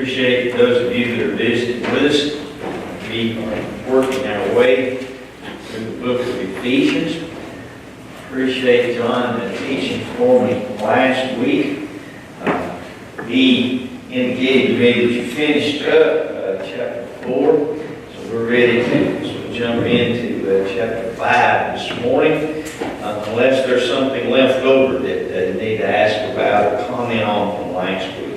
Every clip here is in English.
Appreciate those of you that are visiting with us. We are working our way through the book of Ephesians. Appreciate John teaching for me last week. He indicated to me that you finished up chapter 4, so we're ready to jump into chapter 5 this morning, unless there's something left over that you need to ask about or comment on from last week.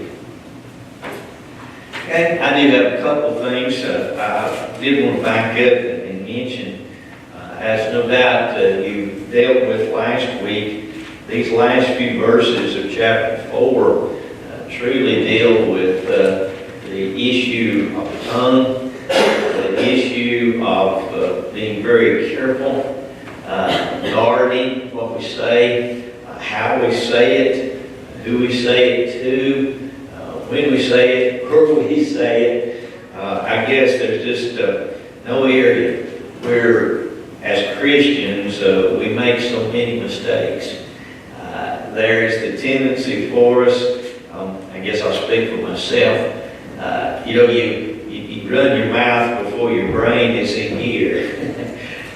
Okay, I do have a couple things I did want to back up and mention. As no doubt you dealt with last week, these last few verses of chapter 4 truly deal with the issue of the tongue, the issue of being very careful, guarding what we say, how we say it, who we say it to, when we say it, where we say it. I guess there's just no area where, as Christians, we make so many mistakes. There's the tendency for us, I guess I'll speak for myself, you run your mouth before your brain is in gear.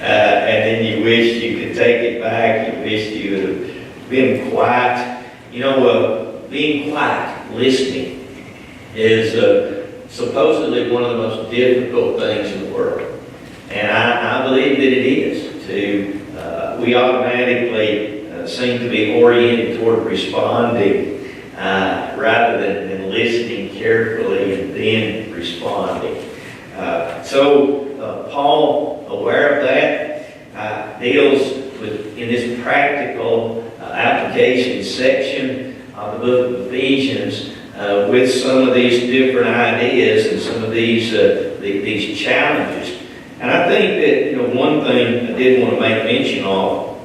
And then you wish you could take it back. You wish you would have been quiet. Being quiet, listening, is supposedly one of the most difficult things in the world. And I believe that it is. We automatically seem to be oriented toward responding rather than listening carefully and then responding. So Paul, aware of that, deals with, in this practical application section of the book of Ephesians, with some of these different ideas and some of these challenges. And I think that one thing I did want to make mention of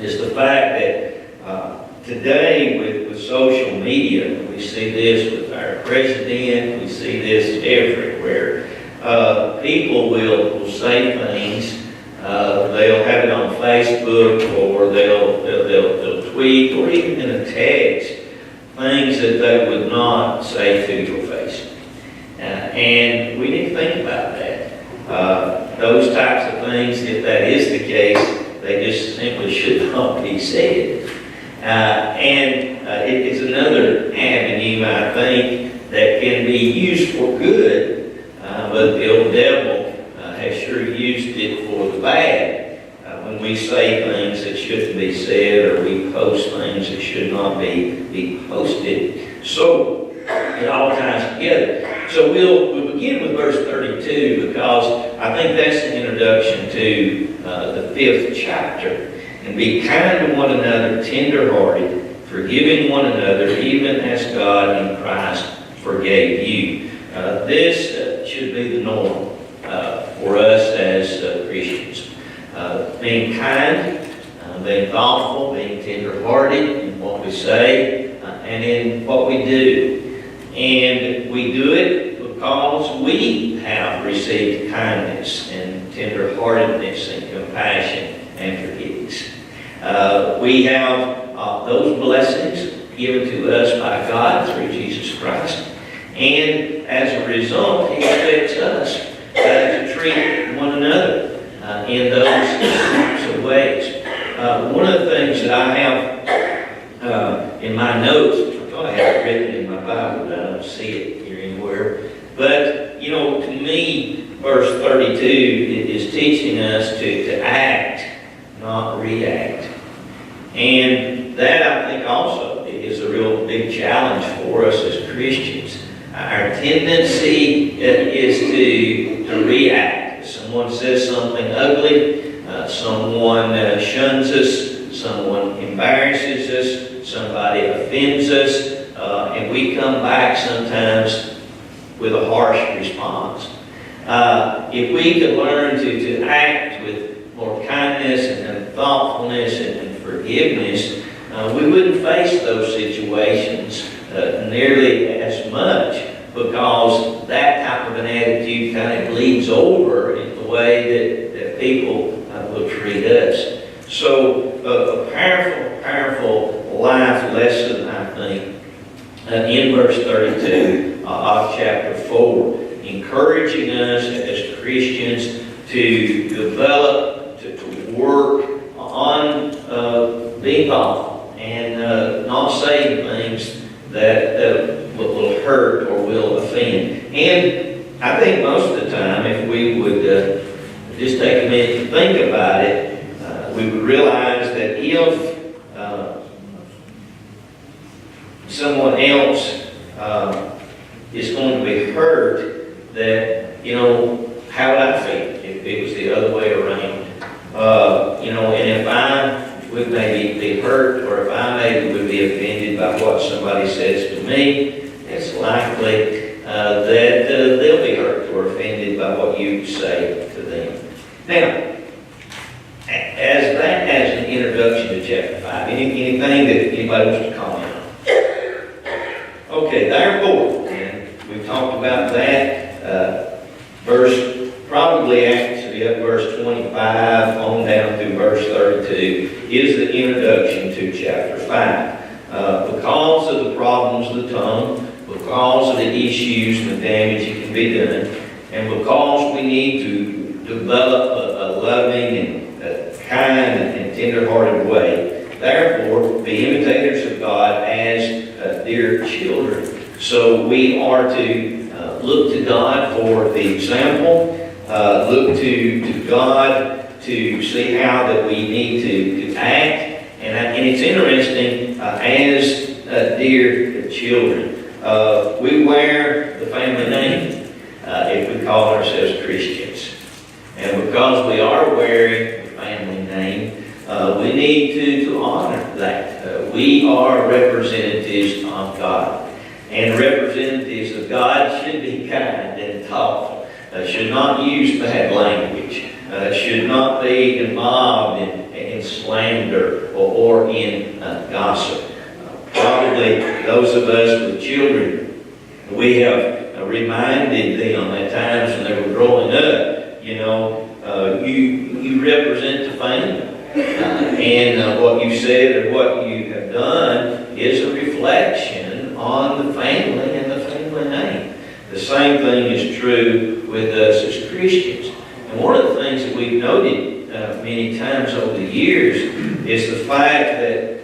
is the fact that today with social media, we see this with our president, we see this everywhere. People will say things, they'll have it on Facebook, or they'll tweet, or even in a text, things that they would not say to your face. And we need to think about that. Those types of things, if that is the case, they just simply should not be said. It is another avenue, I think, that can be used for good, but the old devil has sure used it for the bad. When we say things that shouldn't be said, or we post things that should not be posted. So it all ties together. So we'll begin with verse 32, because I think that's the introduction to the 5th chapter. And be kind to one another, tender-hearted, forgiving one another, even as God in Christ forgave you. This should be the norm for us as Christians. Being kind, being thoughtful, being tender-hearted in what we say and in what we do. And we do it because we have received kindness and tender-heartedness and compassion and forgiveness. We have those blessings given to us by God through Jesus Christ. And as a result, He expects us to treat one another in those types of ways. One of the things that I have in my notes, I thought I had it written in my Bible, but I don't see it here anywhere. But, to me, verse 32 is teaching us to act, not react. And that, I think, also is a real big challenge for us as Christians. Our tendency is to react. If someone says something ugly, someone shuns us, someone embarrasses us, somebody offends us, and we come back sometimes with a harsh response. If we could learn to act with more kindness and thoughtfulness and forgiveness, we wouldn't face those situations nearly as much, because that type of an attitude kind of bleeds over in the way that people will treat us. So a powerful life lesson, I think, in verse 32 of chapter 4, encouraging us as Christians to develop, to work on being thoughtful and not saying things that will hurt or will offend. And I think most of the time, if we would just take a minute to think about it, we would realize that if someone else is going to be hurt, that, how would I feel if it was the other way around? And if I would maybe be hurt, or if I maybe would be offended by what somebody says to me, it's likely that they'll be hurt or offended by what you say to them. Now, as an introduction to chapter 5, anything that anybody wants to comment on? Okay, therefore, and we've talked about that, probably actually up verse 25 on down through verse 32 is the introduction to chapter 5. Because of the problems of the tongue, because of the issues and the damage it can be done, and because we need to develop a loving and a kind and tender-hearted way, therefore be imitators of God as dear children. So we are to look to God for the example, look to God to see how that we need to act. And it's interesting, as dear children, we wear the family name if we call ourselves Christians. And because we are wearing the family name, we need to honor that. We are representatives of God. And representatives of God should be kind and thoughtful, should not use bad language, should not be involved in slander or in gossip. Probably those of us with children, we have reminded them at times when they were growing up, you represent the family. And what you said or what you have done is a reflection on the family and the family name. The same thing is true with us as Christians. And one of the things that we've noted many times over the years is the fact that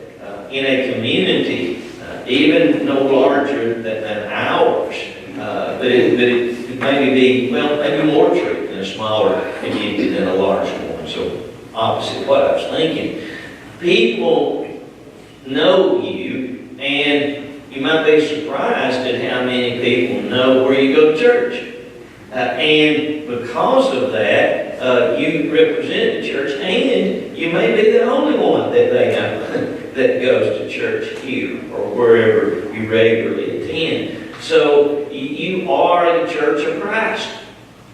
in a community, even no larger than ours, but it maybe more true in a smaller community than a large one. So opposite what I was thinking. People know you, and you might be surprised at how many people know where you go to church. And because of that, you represent the church, and you may be the only one that they know that goes to church here or wherever you regularly attend. So you are the church of Christ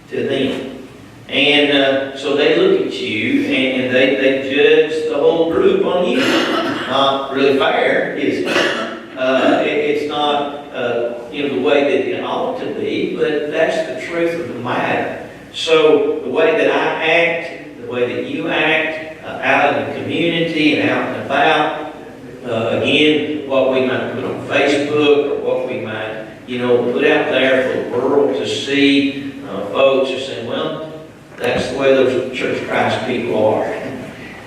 to them. And so they look at you and they judge the whole group on you. Not really fair, is it? It's not the way that it ought to be, but that's the truth of the matter. So the way that I act, the way that you act out in the community and out and about, again, what we might put on Facebook or what we might put out there for the world to see, folks are saying, well, that's the way those Church of Christ people are.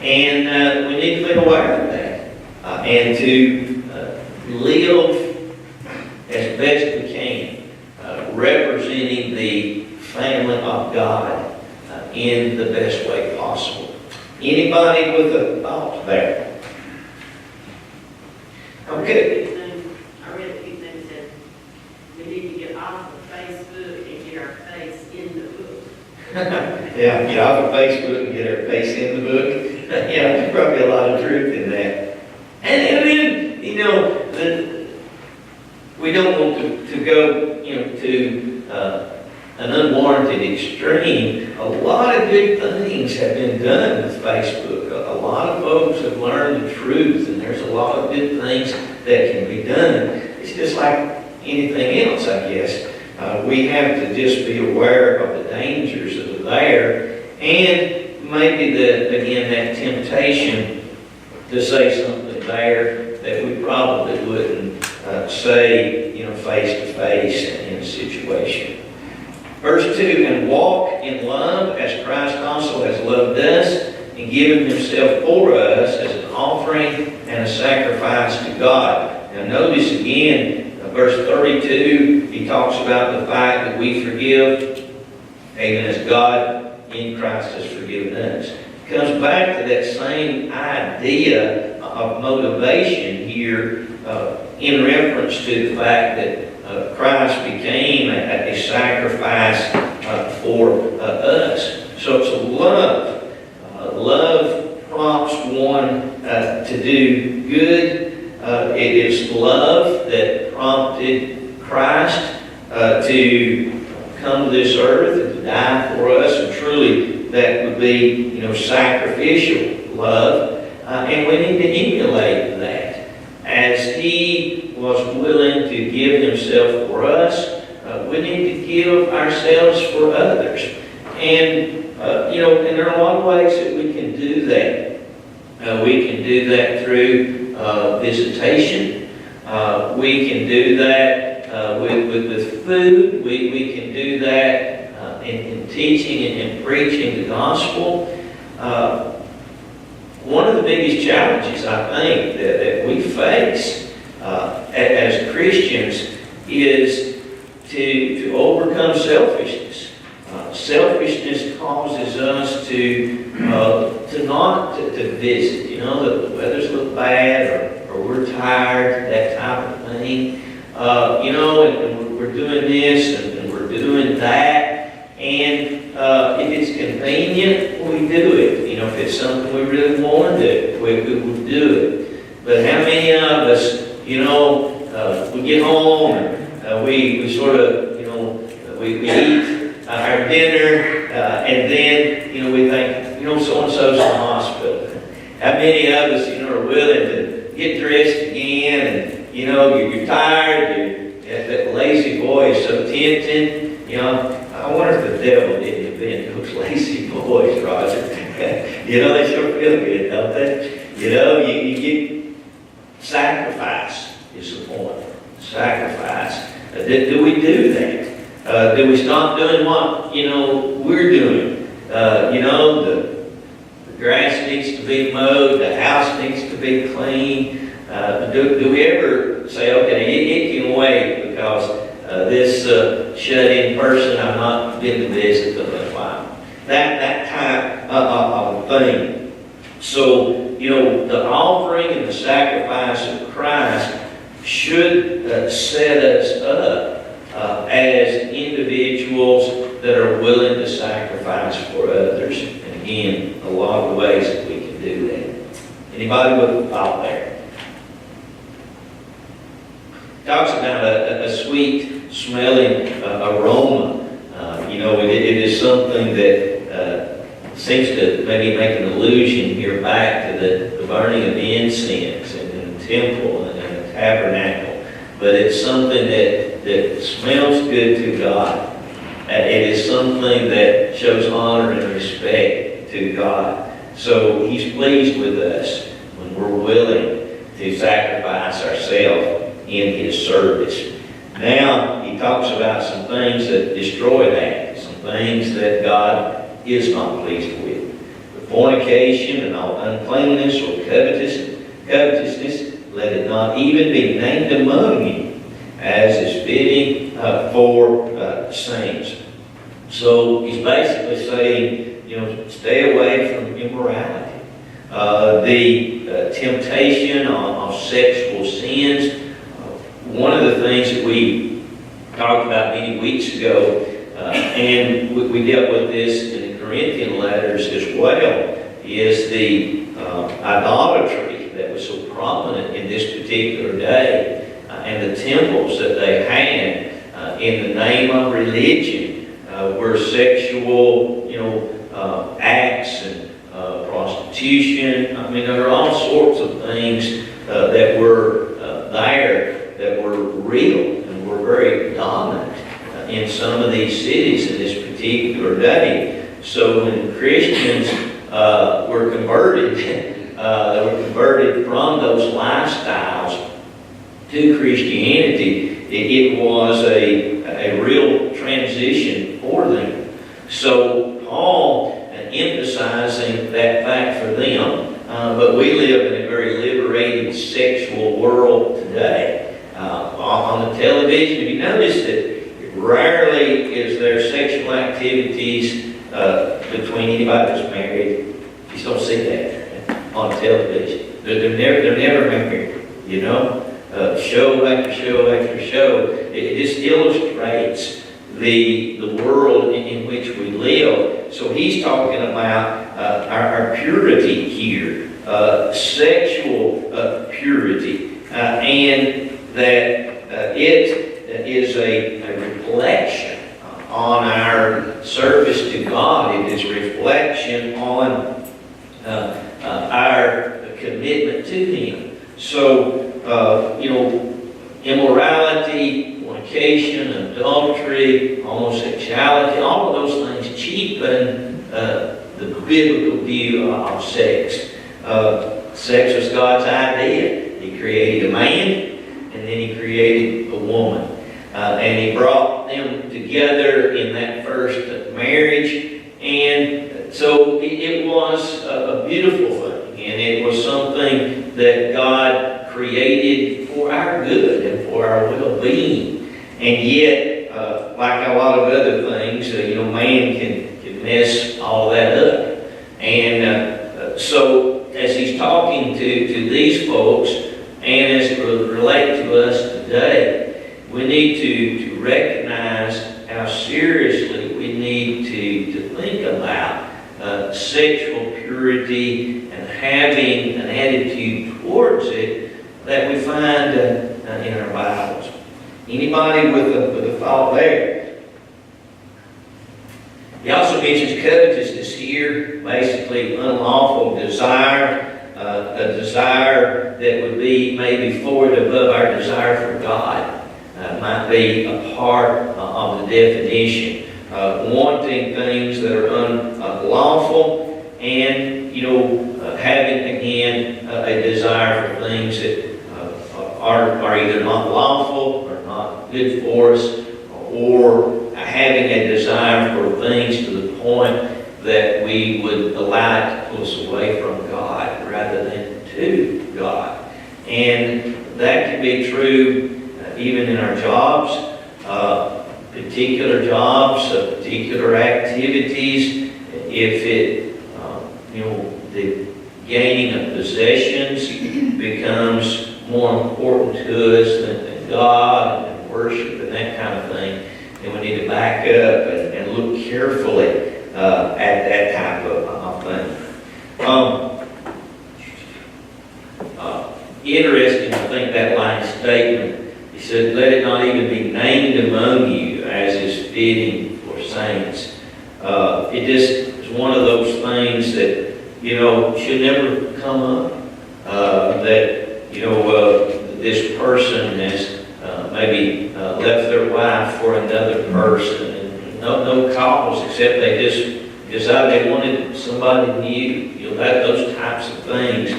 And we need to be aware of that and to live as best we can, representing the family of God in the best way possible. Anybody with a thought there? Okay. I read a few things that we need to get off of Facebook and get our face in the book. Yeah, get off of Facebook and get our face in the book. Yeah, there's probably a lot of truth in that. And then, we don't want to go, to an unwarranted extreme. A lot of good things have been done with Facebook. A lot of folks have learned the truth, and there's a lot of good things that can be done. It's just like anything else, I guess. We have to just be aware of the dangers that are there, and maybe that temptation to say something there that we probably wouldn't say, face to face in a situation. Verse 2, and walk in love as Christ also has loved us and given himself for us as an offering and a sacrifice to God. Now notice again, verse 32, he talks about the fact that we forgive even as God in Christ has forgiven us. It comes back to that same idea of motivation here in reference to the fact that Christ became a sacrifice for us. So it's love. Love prompts one to do good. It is love that prompted Christ to come to this earth and to die for us. And truly, that would be, sacrificial love. And we need to emulate that. As he was willing to give himself for us, we need to give ourselves for others. And, and there are a lot of ways that we can do that. We can do that through visitation. We can do that with food. We can do that in teaching and preaching the gospel. One of the biggest challenges, I think, that we face as Christians is to overcome selfishness. Selfishness causes us to not to visit. The weather's a little bad, or we're tired, that type of thing. And we're doing this and we're doing that. And if it's convenient, we do it. If it's something we really want to do, we will do it. But how many of us, we get home and we sort of, we eat our dinner and then, we think, so-and-so's in the hospital. How many of us, are willing to get dressed again and, you're tired, that lazy boy is so tempting. I wonder if the devil didn't invent those lazy boys, Roger. They sure feel good, don't they? You get sacrifice is the point. Sacrifice. Do we do that? Do we stop doing what, we're doing? The grass needs to be mowed, the house needs to be clean. Do we ever say, okay, it can wait because this shut-in person, I've not been to visit them in a while. That type of thing. So, the offering and the sacrifice of Christ should set us up as individuals that are willing to sacrifice for others. And again, a lot of ways that we can do that. Anybody with a thought there? Talks about a sweet smelling aroma. It is something that seems to maybe make an allusion here back to the burning of incense in the temple and the tabernacle. But it's something that smells good to God. It is something that shows honor and respect to God. So He's pleased with us when we're willing to sacrifice ourselves in His service. Now, he talks about some things that destroy that, some things that God is not pleased with. The fornication and all uncleanness or covetousness, let it not even be named among you, as is fitting for saints. So he's basically saying, stay away from immorality. The temptation of sexual sins. One of the things that we talked about many weeks ago, and we dealt with this in the Corinthian letters as well, is the idolatry that was so prominent in this particular day, and the temples that they had in the name of religion, were sexual, acts and prostitution. There are all sorts of things that were there that were real and were very dominant in some of these cities in this particular day. So when Christians were converted, they were converted from those lifestyles to Christianity, it was a real transition for them. So Paul emphasizing that fact for them, but we live in a very liberated sexual world today. On the television, have you noticed that rarely is there sexual activities between anybody that's married? You just don't see that on television. They're never married, you know. Show after show after show. It just illustrates the world in which we live. So he's talking about our purity here, sexual purity, and that it is a reflection on our service to God. It is a reflection on our commitment to Him. So, immorality, fornication, adultery, homosexuality, all of those things cheapen the biblical view of sex. Sex was God's idea. He created a man, and then He created a woman. And He brought them together in that first marriage. And so it was a beautiful thing. And it was something that God created for our good and for our well-being. And yet, like a lot of other things, man can mess all that up. And so, as he's talking to these folks, and as it relates to us today, we need to recognize how seriously we need to think about sexual purity and having an attitude towards it that we find in our Bibles. Anybody with a thought there? He also mentions covetousness here, basically unlawful desire, a desire that would be maybe forward above our desire for God. Might be a part of the definition. Wanting things that are unlawful, and having again a desire for things that are either not lawful or not good for us, or having a desire for things to the point that we would allow it to pull us away from God rather than to God. And that can be true even in our jobs, particular jobs, particular activities. If it, the gaining of possessions becomes more important to us than God and worship and that kind of thing, then we need to back up and look carefully at that type of thing. Interesting, I think, that line of statement. He said, "Let it not even be named among you, as is fitting for saints." It just is one of those things that should never come up. This person has maybe left their wife for another person, and no cause except they just decided they wanted somebody new. Those types of things.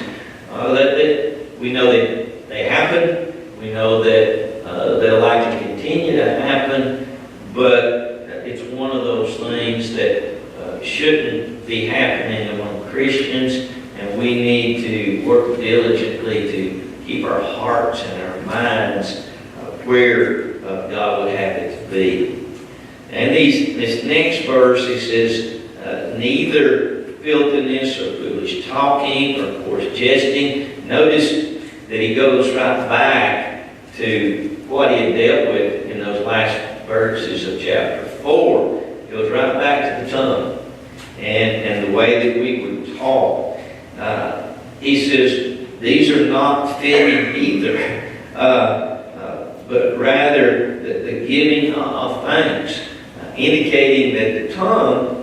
We know that they happen. We know that they'll likely continue to happen, but it's one of those things that shouldn't be happening among Christians, and we need to work diligently to keep our hearts and our minds where God would have it to be. And this next verse, he says, neither filthiness or foolish talking or coarse jesting. Notice that he goes right back to what he had dealt with in those last verses of chapter 4. He goes right back to the tongue and the way that we would talk. He says, these are not fitting either, but rather the giving of thanks, indicating that the tongue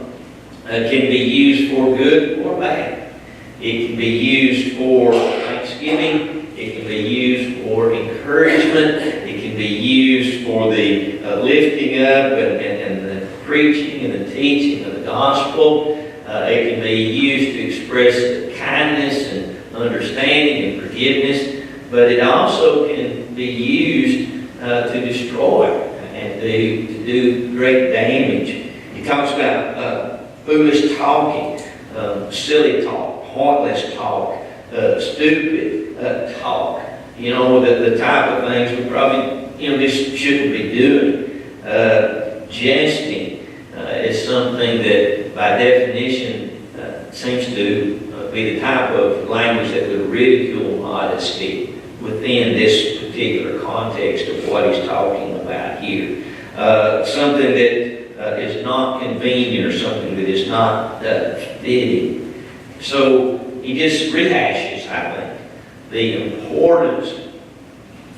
can be used for good or bad. It can be used for thanksgiving. It can be used for encouragement. It can be used for the lifting up and the preaching and the teaching of the gospel. It can be used to express kindness and understanding and forgiveness. but it also can be used to destroy and to do great damage. He talks about foolish talking, silly talk, pointless talk, stupid talk. The type of things we probably, just shouldn't be doing. Jesting is something that, by definition, seems to be the type of language that would ridicule modesty within this particular context of what he's talking about here. Something that is not convenient or something that is not fitting. So he just rehashes, I think, the importance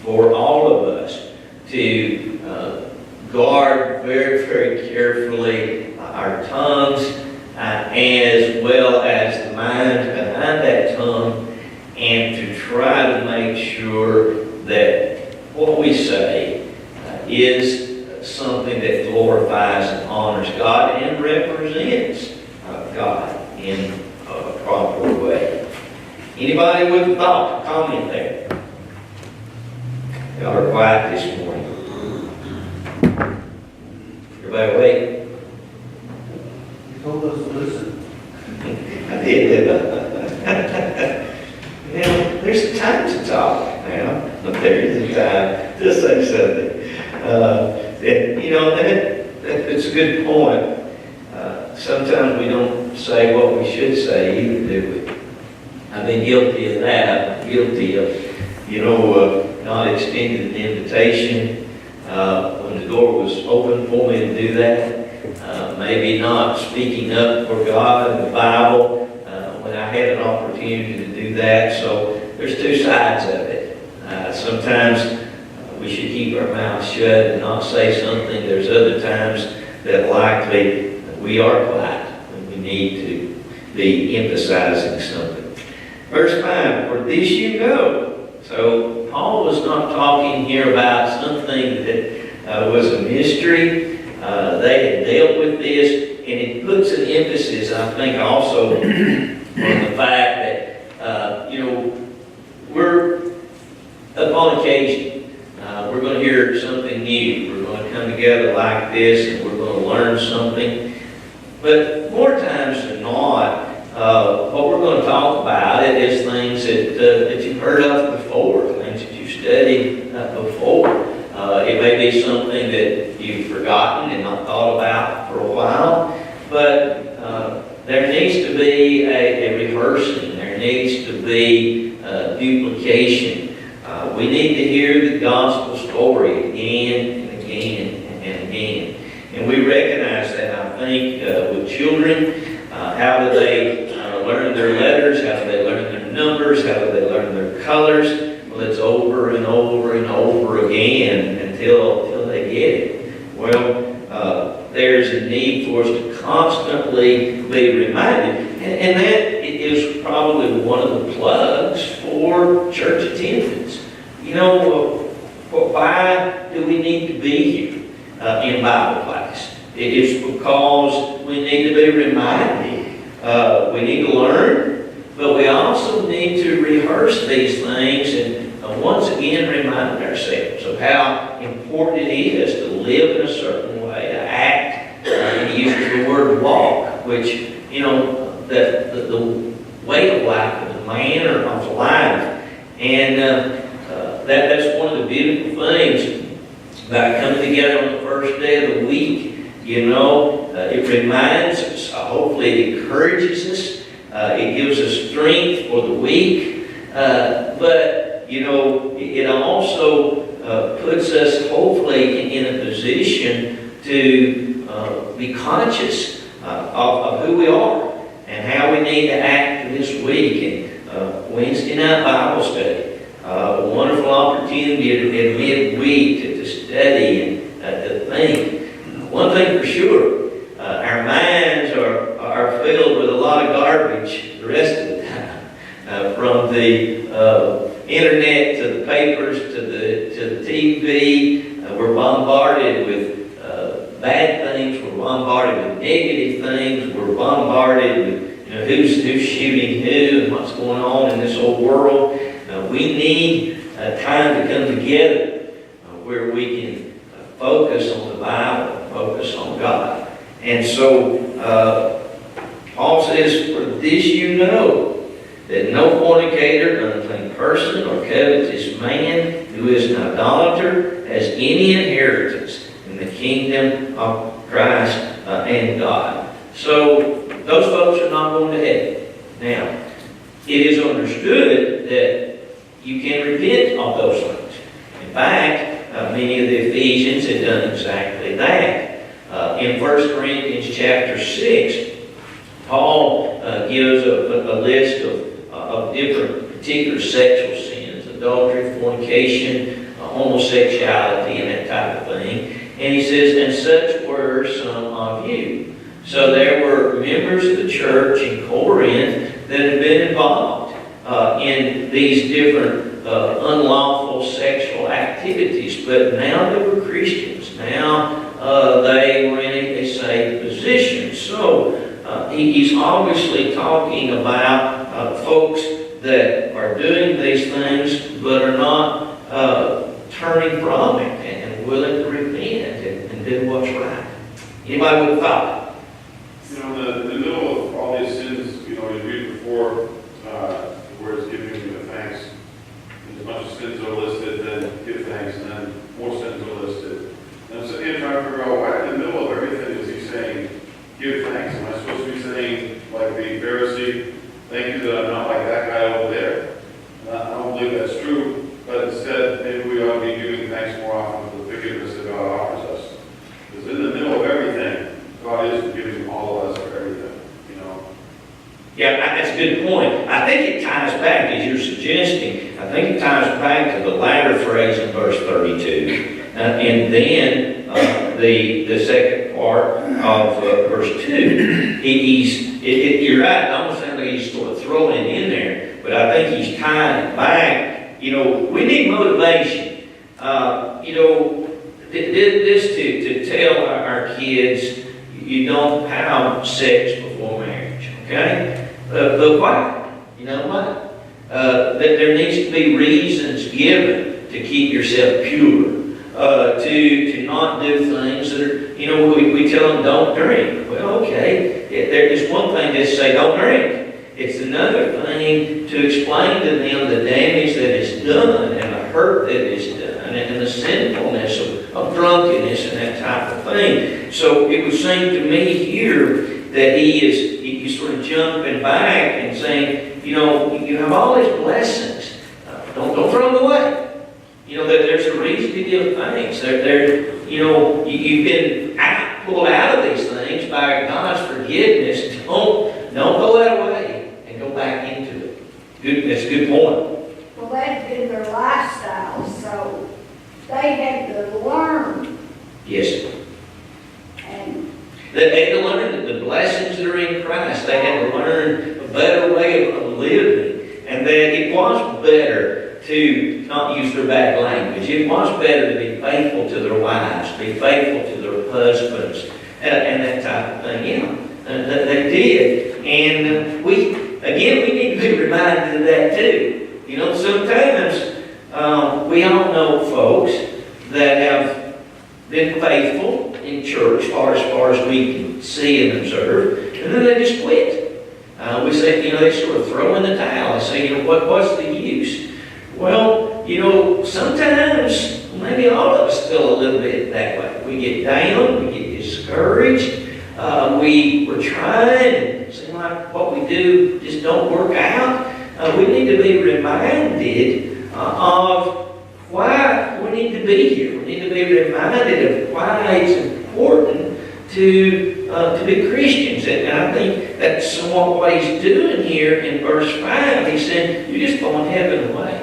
for all of us to guard very, very carefully our tongues as well as the mind behind that tongue, and to try to make sure that what we say is something that glorifies and honors God and represents God in a proper way. Anybody with a thought, comment there? Y'all are quiet this morning. Everybody awake? You told us to listen. I did. There's a time to talk now. There is a time to say something. That's a good point. Sometimes we don't say what we should say either, do we? I've been guilty of that. I'm guilty of, not extending an invitation when the door was open for me to do that. Maybe not speaking up for God and the Bible when I had an opportunity to do that. So there's two sides of it. Sometimes we should keep our mouths shut and not say something. There's other times that likely we are quiet and we need to be emphasizing something. Verse 5, for this you know. So Paul was not talking here about something that was a mystery. They had dealt with this, and it puts an emphasis, I think, also on the fact that, we're, upon occasion, we're going to hear something new. We're going to come together like this, and we're going to learn something. But more times than not, what we're going to talk about is things that you've heard of before, things that you've studied before. It may be something that you've forgotten and not thought about for a while, but there needs to be a rehearsing. There needs to be duplication. We need to hear the gospel story again and again and again. And we recognize that, I think, with children. How do they learn their letters? How do they learn their numbers? How do they learn their colors? Well, it's over and over and over again until they get it. Well, there's a need for us to constantly be reminded. And that is probably one of the plugs for church attendance. Why do we need to be here in Bible class? It is because we need to be reminded. We need to learn, but we also need to rehearse these things and once again remind ourselves of how important it is to live in a certain way, to act. He uses the word walk, which, the way of life, the manner of life. And that's one of the beautiful things about coming together on the first day of the week. It reminds us, hopefully it encourages us, it gives us strength for the week, but it also puts us hopefully in a position to be conscious of who we are and how we need to act this week. And Wednesday night Bible study, a wonderful opportunity at midweek to study and to think. One thing for sure, our minds are filled with a lot of garbage the rest of the time. From the internet to the papers to the TV, we're bombarded with bad things. We're bombarded with negative things. We're bombarded with who's shooting who and what's going on in this whole world. We need time to come together where we can focus on the Bible, focus on God. And so Paul says, for this you know, that no fornicator, unclean person, or covetous man who is an idolater has any inheritance in the kingdom of Christ and God. So those folks are not going to heaven. Now, it is understood that you can repent of those things. In fact, many of the Ephesians have done exactly that. In 1 Corinthians chapter 6, Paul gives a list of different particular sexual sins: adultery, fornication, homosexuality, and that type of thing. And he says, and such were some of you. So there were members of the church in Corinth that had been involved in these different unlawful sexual activities. But now they were Christians. Now they were in a saved position. So he's obviously talking about folks that are doing these things but are not turning from it and willing to repent and do what's right. Anybody with a thought? In the middle of all these sins, you read before where it's giving you the thanks. And as much as sins are listed, then give thanks, and then more sins are listed. And I'm sitting here trying to figure out why in the middle of everything is he saying, give thanks? Am I supposed to be saying, like the Pharisee, thank you that I'm not like that guy over there? And I don't believe that's true, but instead, maybe we ought to be giving thanks more often for the forgiveness that God offers us. Because in the middle of everything, God is giving all of us for everything, Yeah, that's a good point. I think it ties back, as you're suggesting, I think it ties back to the latter phrase in verse 32. And then the second part of verse 2. You're right, it almost sounds like he's sort of throwing it in there, but I think he's tying it back. We need motivation. This to tell our kids, you don't have sex before marriage, okay? But why? You know what? That there needs to be reasons given to keep yourself pure, to not do things that are, we tell them don't drink. Well, okay, it's one thing to say don't drink. It's another thing to explain to them the damage that is done and the hurt that is done and the sinfulness of drunkenness and that type of thing. So it would seem to me here that he's sort of jumping back and saying, you have all these blessings. Don't throw them away. That there's a reason to give thanks. You've been pulled out of these things by God's forgiveness. Don't throw that away and go back into it. That's a good point. Well, that's been their lifestyle, so they had to learn. Yes. And they had to learn the blessings that are in Christ. They had to learn a better way of living, and that it was better to not use their bad language. It was better to be faithful to their wives, be faithful to their husbands, and that type of thing. They did. And we need to be reminded of that too. Sometimes we all know folks that have been faithful in church far as we can see and observe, and then they just quit. We say, they sort of throw in the towel. They say, what's the use? Well, sometimes, maybe all of us feel a little bit that way. We get down, we get discouraged, we're trying, and it seems like what we do just don't work out. We need to be reminded of why we need to be here. We need to be reminded of why it's important to be Christians. And I think that's somewhat what he's doing here in verse 5. He's saying, you're just throwing heaven away.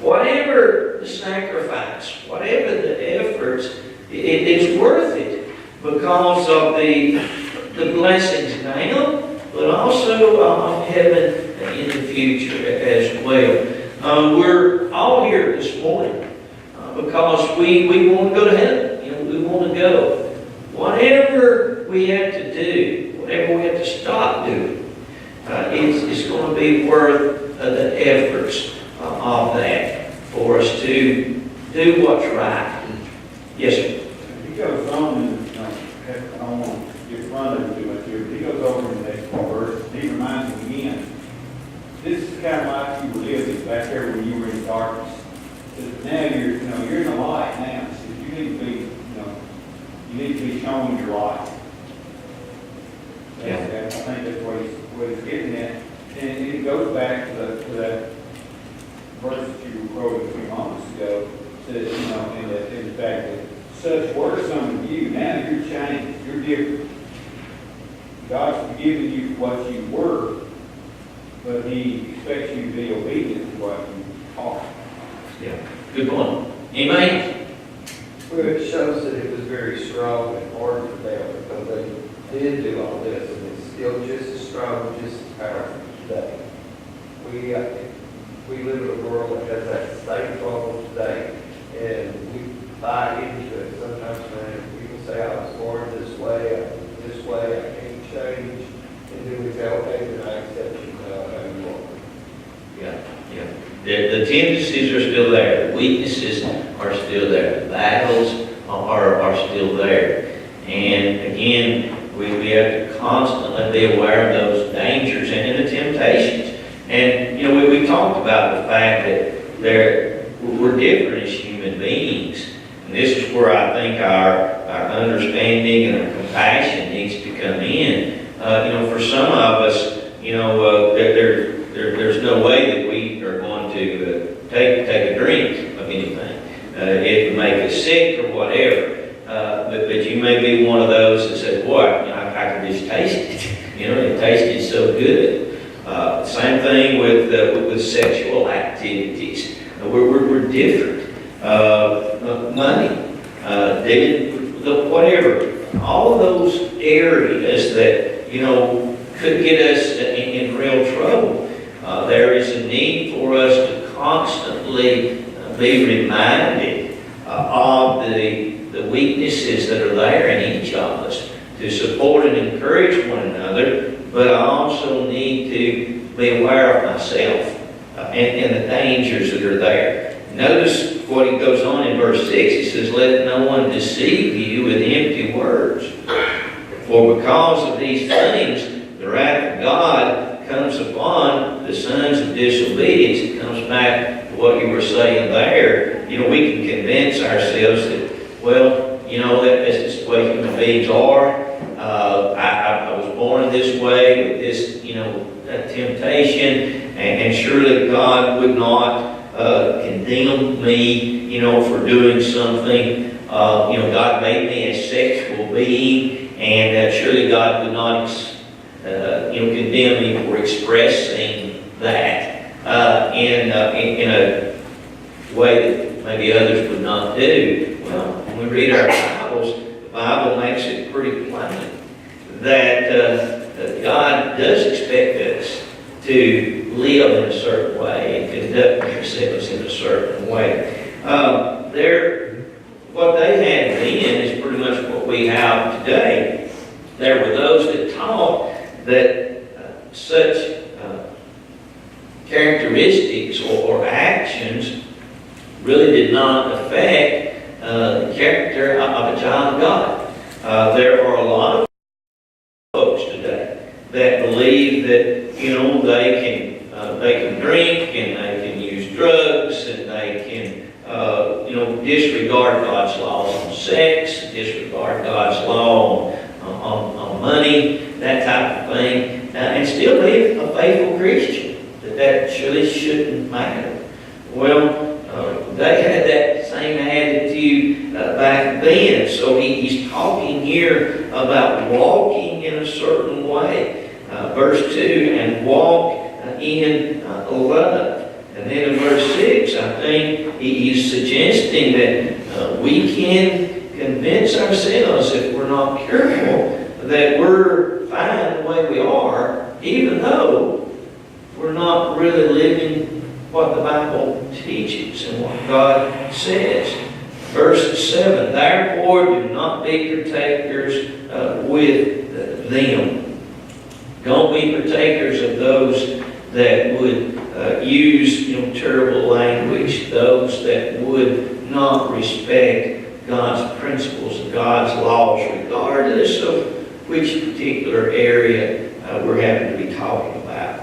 Whatever the sacrifice, whatever the efforts, it's worth it because of the blessings now, but also of heaven in the future as well. We're all here this morning because we want to go to heaven. We want to go. Whatever we have to do, whatever we have to stop doing, it's going to be worth the efforts of that, for us to do what's right. Yes, sir. He goes on, and I don't want to get front of it too much here, but he goes over in the next verse, he reminds me again, this is the kind of life you were living back there when you were in darkness. Now you're in the light now, so you need to be, you need to be showing your light. Yeah. I think that's what he's getting at. And it goes back to that verse that you quoted a few moments ago, says, in the fact that such were some of you, now you're changed, you're different. God's forgiven you for what you were, but He expects you to be obedient to what you are. Yeah, good point. Amen. Well, it shows that it was very strong and hard for them because they did do all this, and it's still just as strong, just as powerful today. We live in a world that has that same problem today, and we buy into it. Sometimes, man, people say, I was born this way, I can't change, and then we say, okay, then I accept you how you are. Yeah, yeah. The tendencies are still there. The weaknesses are still there. The battles are still there. And again, we have to constantly be aware of those dangers and the temptations. And, we talked about the fact that we're different as human beings. And this is where I think our understanding and our compassion needs to come in. For some of us, there's no way that we are going to take a drink of anything. It would make us sick or whatever. But you may be one of those that says, boy, I can just taste it. It tasted so good. Same thing with sexual activities. We're different. Money, whatever. All of those areas that, could get us in real trouble. There is a need for us to constantly be reminded of the weaknesses that are there in each of us, to support and encourage one another, but I also need to be aware of myself and the dangers that are there. Notice what he goes on in verse 6. He says, let no one deceive you with empty words. For because of these things, the wrath of God comes upon the sons of disobedience. It comes back to what you were saying there. We can convince ourselves that, well, that's just the way human beings are. I was born this way with this, temptation, and surely God would not condemn me, for doing something. God made me a sexual being, and surely God would not, condemn me for expressing that in a way that maybe others would not do. Well, when we read our Bibles, the Bible makes it pretty plain that God does expect us to live in a certain way and conduct ourselves in a certain way. What they had then is pretty much what we have today. There were those that taught that such characteristics or actions really did not affect the character of a child of God. There are a lot of folks today that believe that they can drink and they can use drugs and they can disregard God's laws on sex, disregard God's law on money, that type of thing, and still be a faithful Christian. That surely shouldn't matter. Well, they had that same attitude back then. So he's talking here about walking in a certain way. Verse 2, and walk in love. And then in verse 6, I think he's suggesting that we can convince ourselves, if we're not careful, that we're fine the way we are, even though we're not really living what the Bible teaches and what God says. Verse 7, therefore do not be partakers with them. Don't be partakers of those that would use terrible language, those that would not respect God's principles and God's laws, regardless of which particular area we're having to be talking about.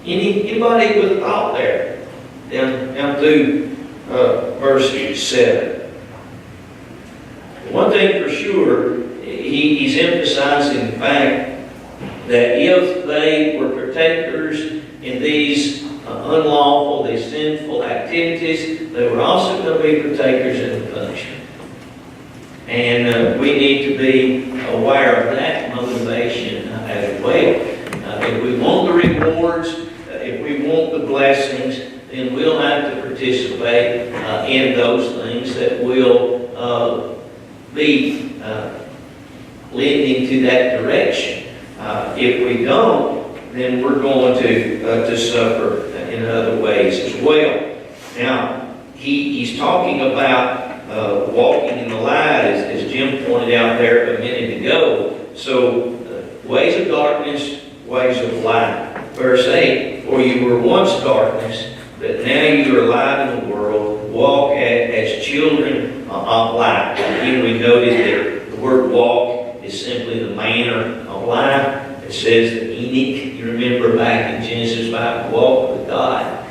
Anybody with a thought there? Down through verse 7. One thing for sure, he's emphasizing the fact that if they were partakers in these unlawful, these sinful activities, they were also going to be partakers in the punishment. And we need to be aware of that motivation as well. If we want the rewards, if we want the blessings, then we'll have to participate in those things that will be leading to that direction. If we don't, then we're going to suffer in other ways as well. Now, he's talking about walking in the light, as Jim pointed out there a minute ago. So, ways of darkness, ways of light. Verse 8, for you were once darkness, but now you are light in the world. Walk as children of light. Again, we noted that the word walk is simply the manner of life. It says that Enoch, you remember back in Genesis 5, walked with God.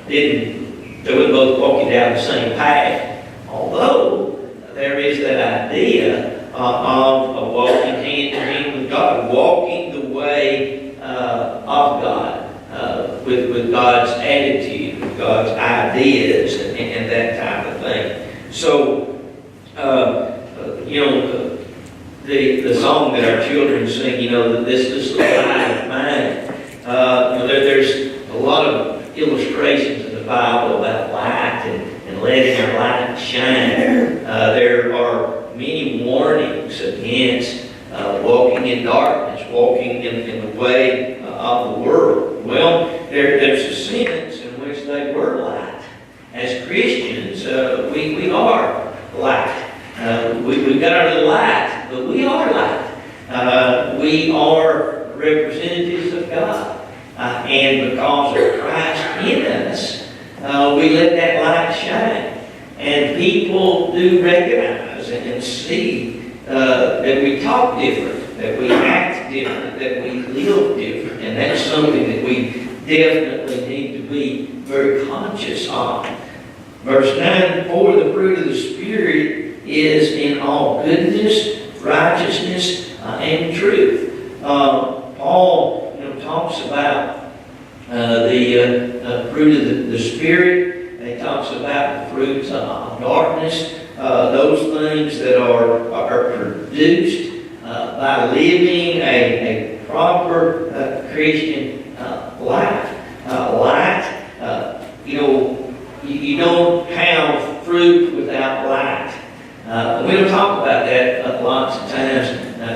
They would both walking down the same path. Although there is that idea of walking hand in hand with God, walking the way of God, with God's attitude, with God's ideas, and that type of thing. So, the song that our children sing, this light of mine. There's a lot of illustrations in the Bible about light and letting our light shine. There are many warnings against walking in darkness, walking in the way of the world. Well, there's a sense in which they were light. As Christians, we are light. We've got our little light, but we are light. We are representatives of God. And because of Christ in us, we let that light shine. And people do recognize and see that we talk different, that we act different, that we live different. And that's something that we definitely need to be very conscious of. Verse 9, for the fruit of the Spirit is in all goodness, righteousness, and truth. Paul talks about the fruit of the Spirit. He talks about the fruits of darkness, those things that are produced by living a proper Christian life. You don't have fruit without light. We don't talk about that lots of times.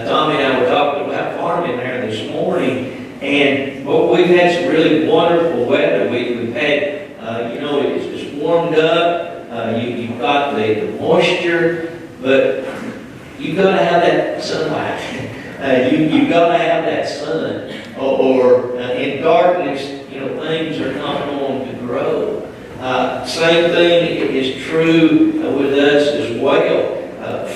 Tommy and I were talking about farming there this morning, and we've had some really wonderful weather. We've had, it's warmed up. You've got the moisture, but you've got to have that sunlight. You've got to have that sun, or in darkness, things are not going to grow. Same thing is true with us as well.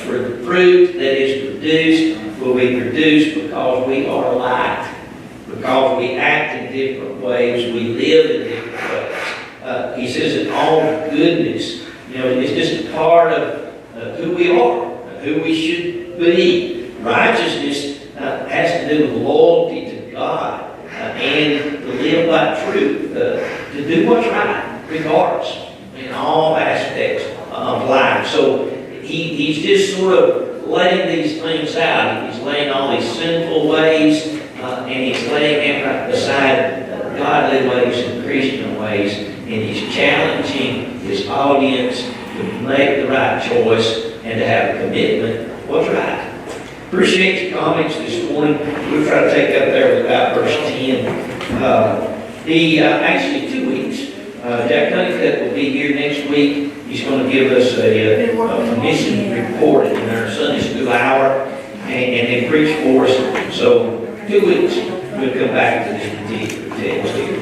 For the fruit that is produced will be produced because we are light, because we act in different ways, we live in different ways. He says in all goodness, it's just a part of who we are, who we should be. Righteousness has to do with loyalty to God and to live by truth, to do what's right, regardless, in all aspects of life. So he's just sort of laying these things out. He's laying all these sinful ways, and he's laying them right beside godly ways and Christian ways, and he's challenging his audience to make the right choice and to have a commitment to what's right. Appreciate your comments this morning. We'll try to take up there with about verse 10. Actually 2 weeks. Jack Honeycutt will be here next week. He's going to give us a mission report in our Sunday school hour and then preach for us. So 2 weeks we'll come back to this particular 10 years.